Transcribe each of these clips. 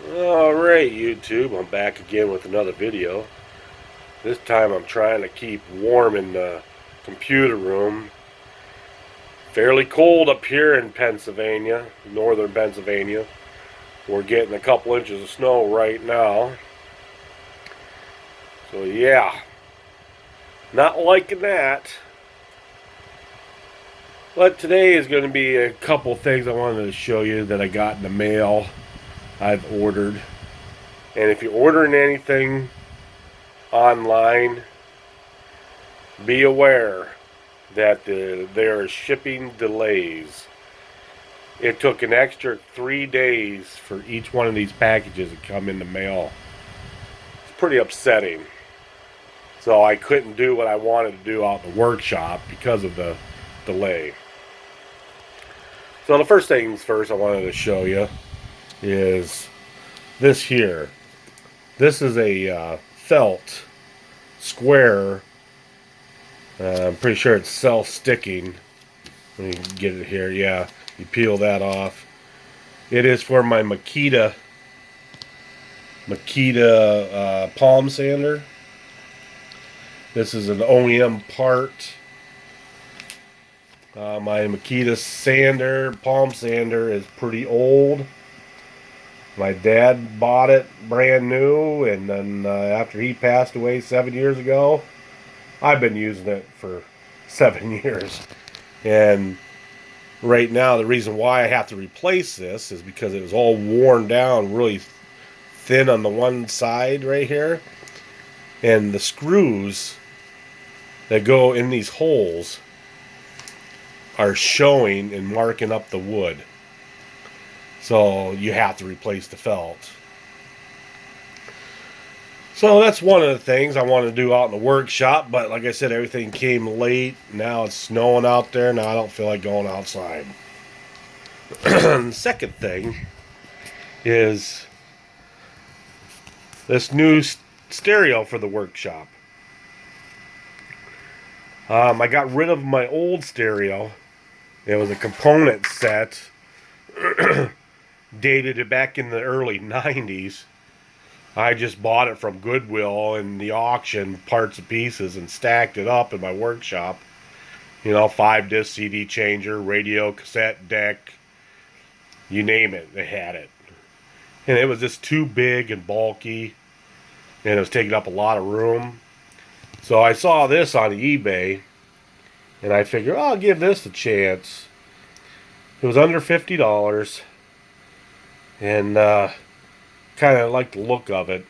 Alright, YouTube, I'm back again with another video. This time I'm trying to keep warm in the computer room. Fairly cold up here in Pennsylvania, northern Pennsylvania. We're getting a couple inches of snow right now. So yeah, not liking that. But today is going to be a couple things I wanted to show you that I got in the mail I've ordered. And if you're ordering anything online, be aware that there are shipping delays. It took an extra 3 days for each one of these packages to come in the mail. It's pretty upsetting. So I couldn't do what I wanted to do out in the workshop because of the delay. So the first things first I wanted to show you is this here. This is a felt square. I'm pretty sure it's self-sticking. Let me get it here. Yeah, you peel that off. It is for my Makita palm sander. This is an OEM part. My Makita palm sander is pretty old. My dad bought it brand new, and then after he passed away 7 years ago, I've been using it for 7 years. And right now, the reason why I have to replace this is because it was all worn down, really thin on the one side right here. And the screws that go in these holes are showing and marking up the wood. So you have to replace the felt. So that's one of the things I want to do out in the workshop. But like I said, everything came late. Now it's snowing out there. Now I don't feel like going outside. The second thing is this new stereo for the workshop. I got rid of my old stereo. It was a component set. Dated it back in the early 90s. I just bought it from Goodwill in the auction, parts and pieces, and stacked it up in my workshop. 5-disc CD changer, radio, cassette deck, you name it, they had it. And it was just too big and bulky, and it was taking up a lot of room. So I saw this on eBay, and I figured, I'll give this a chance. It was under $50. And kind of like the look of it.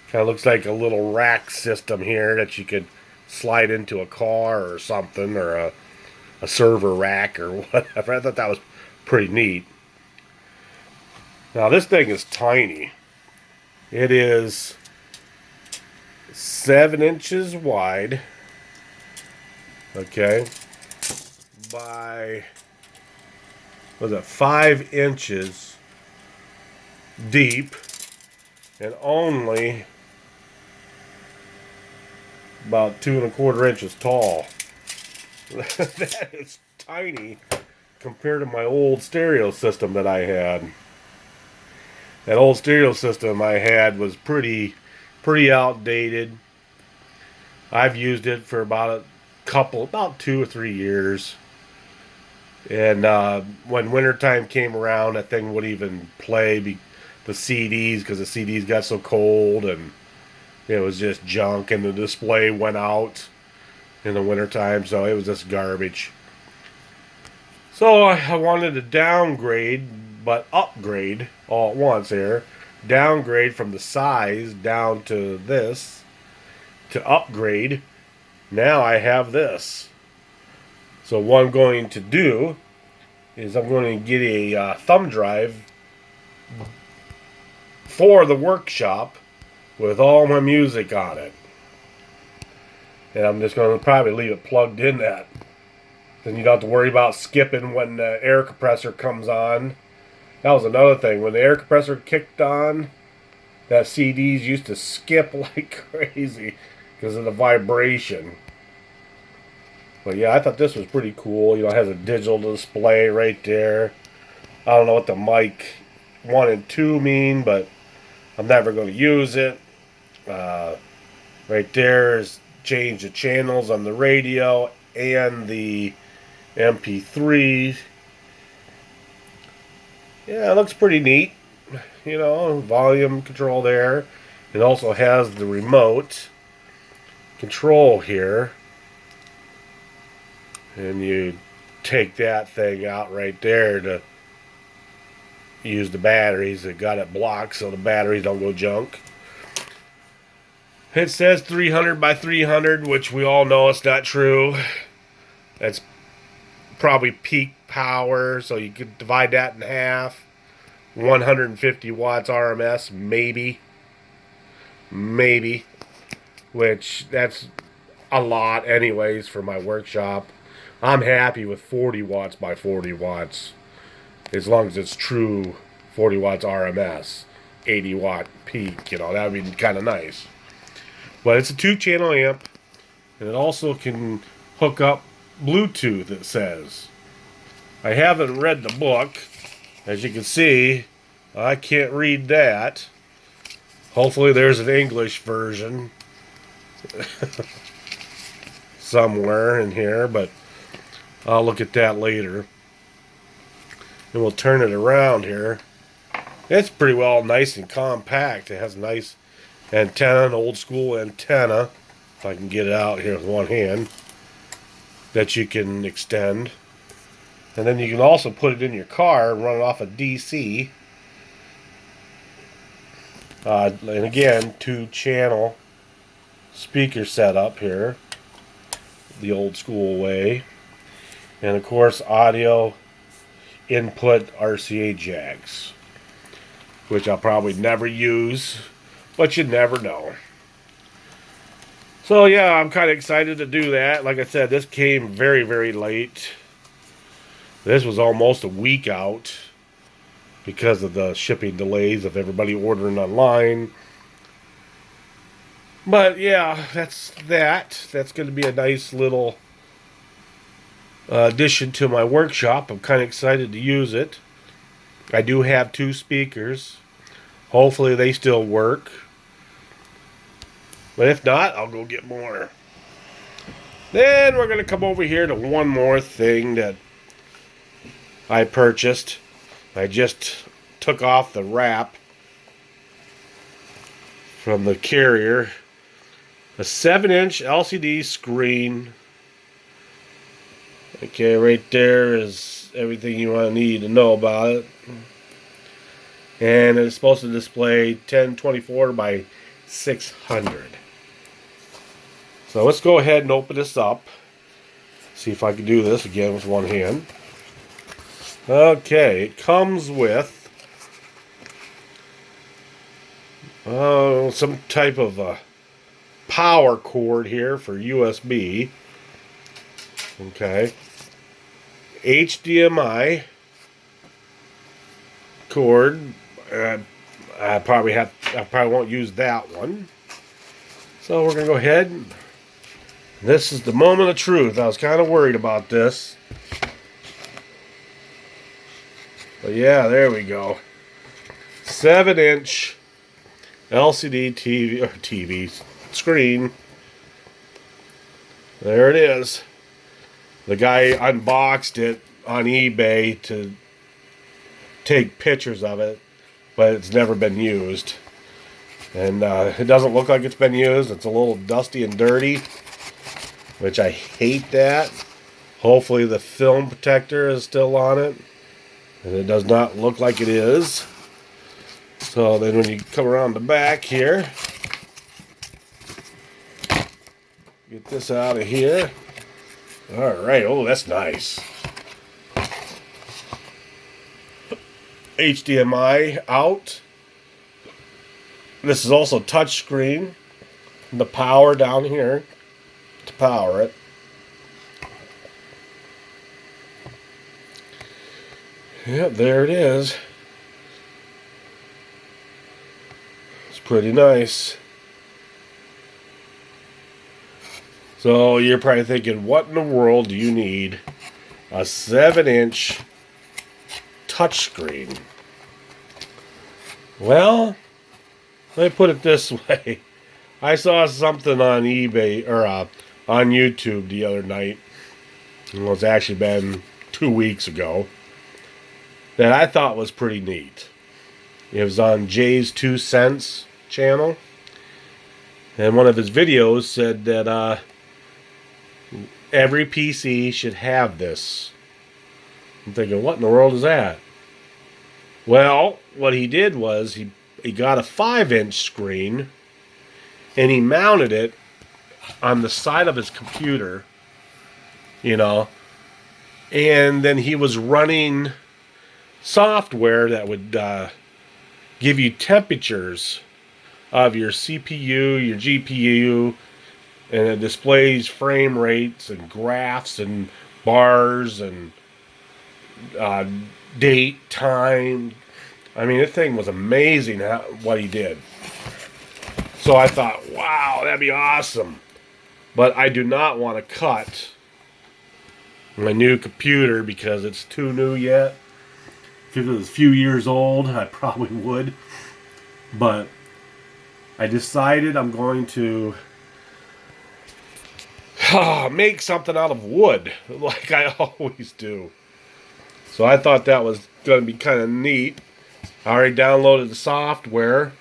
Kind of looks like a little rack system here that you could slide into a car or something, or a server rack or whatever. I thought that was pretty neat. Now this thing is tiny. It is 7 inches wide. Okay. By, was it 5 inches deep, and only about 2¼ inches tall. That is tiny compared to my old stereo system that I had. That old stereo system I had was pretty outdated. I've used it for about 2 or 3 years. And when wintertime came around, that thing wouldn't even play the CDs because the CDs got so cold, and it was just junk, and the display went out in the wintertime, so it was just garbage. So I wanted to downgrade, but upgrade all at once here. Downgrade from the size down to this, to upgrade. Now I have this. So what I'm going to do is I'm going to get a thumb drive for the workshop with all my music on it. And I'm just going to probably leave it plugged in that. Then you don't have to worry about skipping when the air compressor comes on. That was another thing. When the air compressor kicked on, that CDs used to skip like crazy because of the vibration. But yeah, I thought this was pretty cool. It has a digital display right there. I don't know what the mic 1 and 2 mean, but I'm never going to use it. Right there is change the channels on the radio and the MP3. Yeah, it looks pretty neat. You know, volume control there. It also has the remote control here. And you take that thing out right there to use the batteries. It got it blocked so the batteries don't go junk. It says 300 by 300, which we all know it's not true. That's probably peak power, so you could divide that in half. 150 watts RMS, maybe. Maybe. Which, that's a lot anyways for my workshop. I'm happy with 40 watts by 40 watts. As long as it's true 40 watts RMS. 80 watt peak, you know, that would be kind of nice. But it's a 2-channel amp. And it also can hook up Bluetooth, it says. I haven't read the book. As you can see, I can't read that. Hopefully there's an English version somewhere in here, but I'll look at that later. And we'll turn it around here. It's pretty well nice and compact. It has a nice antenna, an old school antenna, if I can get it out here with one hand, that you can extend. And then you can also put it in your car and run it off a DC. And again, 2-channel speaker setup here, the old school way. And of course, audio input RCA jacks, which I'll probably never use, but you never know. So yeah, I'm kind of excited to do that. Like I said, this came very, very late. This was almost a week out because of the shipping delays of everybody ordering online. But yeah, that's that. That's going to be a nice little addition to my workshop. I'm kind of excited to use it. I do have 2 speakers. Hopefully they still work. But if not, I'll go get more. Then we're going to come over here to one more thing that I purchased. I just took off the wrap from the carrier. A 7-inch LCD screen. Okay, right there is everything you want to need to know about it. And it's supposed to display 1024 by 600. So let's go ahead and open this up. See if I can do this again with one hand. Okay, it comes with some type of a power cord here for USB. Okay. HDMI cord. I probably won't use that one. So we're gonna go ahead. This is the moment of truth. I was kind of worried about this. But yeah, there we go. 7-inch LCD TV screen. There it is. The guy unboxed it on eBay to take pictures of it, but it's never been used. And it doesn't look like it's been used. It's a little dusty and dirty, which I hate that. Hopefully the film protector is still on it. And it does not look like it is. So then when you come around the back here, get this out of here. Alright, oh, that's nice. HDMI out. This is also touchscreen. The power down here to power it. Yep, there it is. It's pretty nice. So you're probably thinking, what in the world do you need a 7-inch touchscreen? Well, Let me put it this way. I saw something on eBay or on YouTube the other night. Well, it's actually been 2 weeks ago. That I thought was pretty neat. It was on Jay's 2 Cents channel. And one of his videos said that every PC should have this. I'm thinking, what in the world is that? Well, what he did was he got a 5-inch screen and he mounted it on the side of his computer, you know, and then he was running software that would give you temperatures of your CPU, your GPU, and it displays frame rates and graphs and bars and date, time. I mean, this thing was amazing what he did. So I thought, wow, that'd be awesome. But I do not want to cut my new computer because it's too new yet. If it was a few years old, I probably would. But I decided I'm going to make something out of wood, like I always do. So I thought that was going to be kind of neat. I already downloaded the software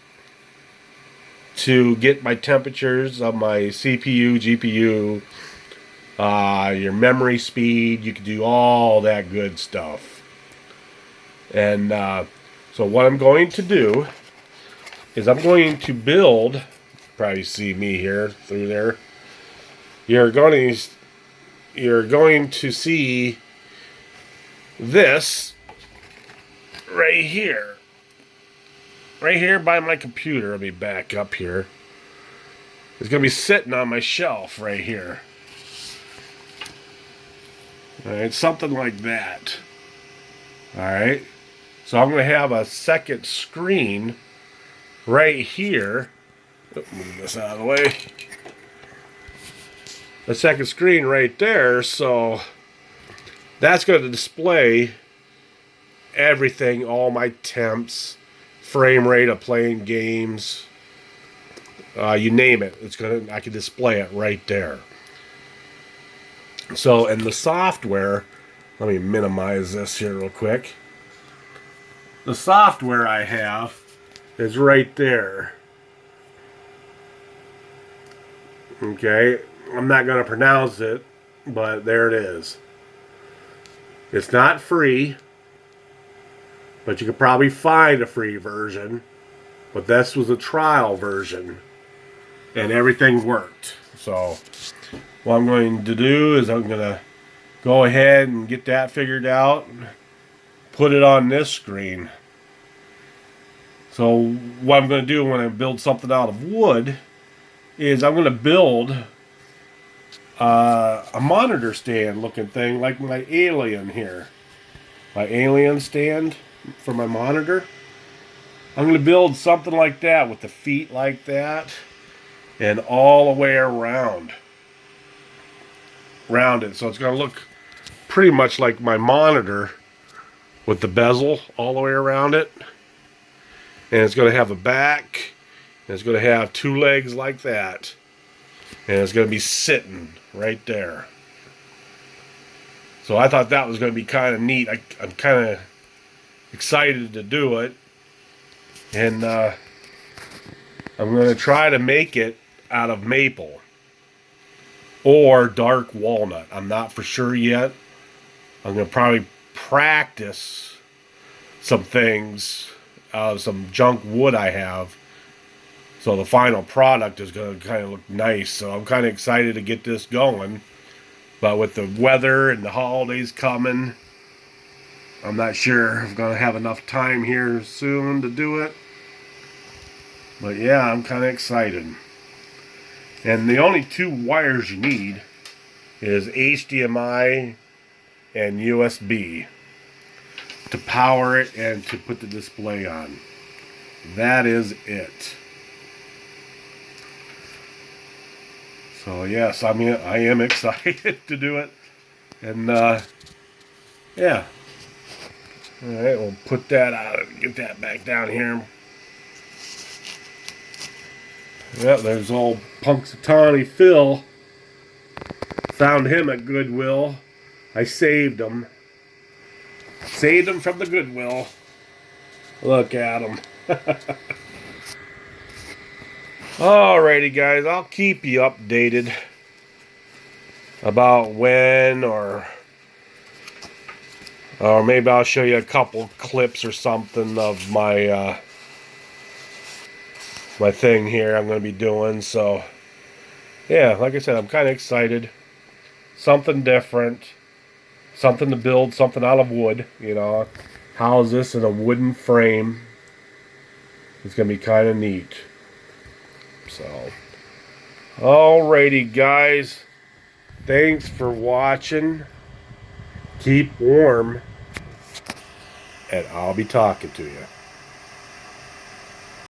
to get my temperatures of my CPU, GPU, your memory speed. You can do all that good stuff. And so what I'm going to do is I'm going to build, probably see me here through there. You're going to see this right here. Right here by my computer. Let me back up here. It's going to be sitting on my shelf right here. Alright, something like that. Alright. So I'm going to have a second screen right here. Move this out of the way. A second screen right there. So that's going to display everything, all my temps, frame rate of playing games, you name it. I can display it right there. So, and the software, let me minimize this here real quick. The software I have is right there. Okay, I'm not going to pronounce it, but there it is. It's not free, but you could probably find a free version. But this was a trial version, and everything worked. So what I'm going to do is I'm going to go ahead and get that figured out, put it on this screen. So what I'm going to do when I build something out of wood is I'm going to build a monitor stand looking thing like my Alien here. My Alien stand for my monitor. I'm going to build something like that with the feet like that and all the way around it. So it's going to look pretty much like my monitor with the bezel all the way around it. And it's going to have a back. And it's going to have two legs like that. And it's going to be sitting right there. So I thought that was going to be kind of neat. I'm kind of excited to do it. And I'm going to try to make it out of maple or dark walnut. I'm not for sure yet. I'm going to probably practice some things out of some junk wood I have. So the final product is going to kind of look nice. So I'm kind of excited to get this going. But with the weather and the holidays coming, I'm not sure I'm going to have enough time here soon to do it. But yeah, I'm kind of excited. And the only two wires you need is HDMI and USB to power it and to put the display on. That is it. So yes, I am excited to do it. And yeah. Alright, we'll put that out and get that back down here. Yeah, there's old Punxsutawney Phil. Found him at Goodwill. I saved him. Saved him from the Goodwill. Look at him. Alrighty, guys. I'll keep you updated about when or maybe I'll show you a couple clips or something of my my thing here I'm going to be doing. So, yeah, like I said, I'm kind of excited. Something different. Something to build, something out of wood, you know. House this in a wooden frame. It's going to be kind of neat. So, alrighty, guys. Thanks for watching. Keep warm. And I'll be talking to you.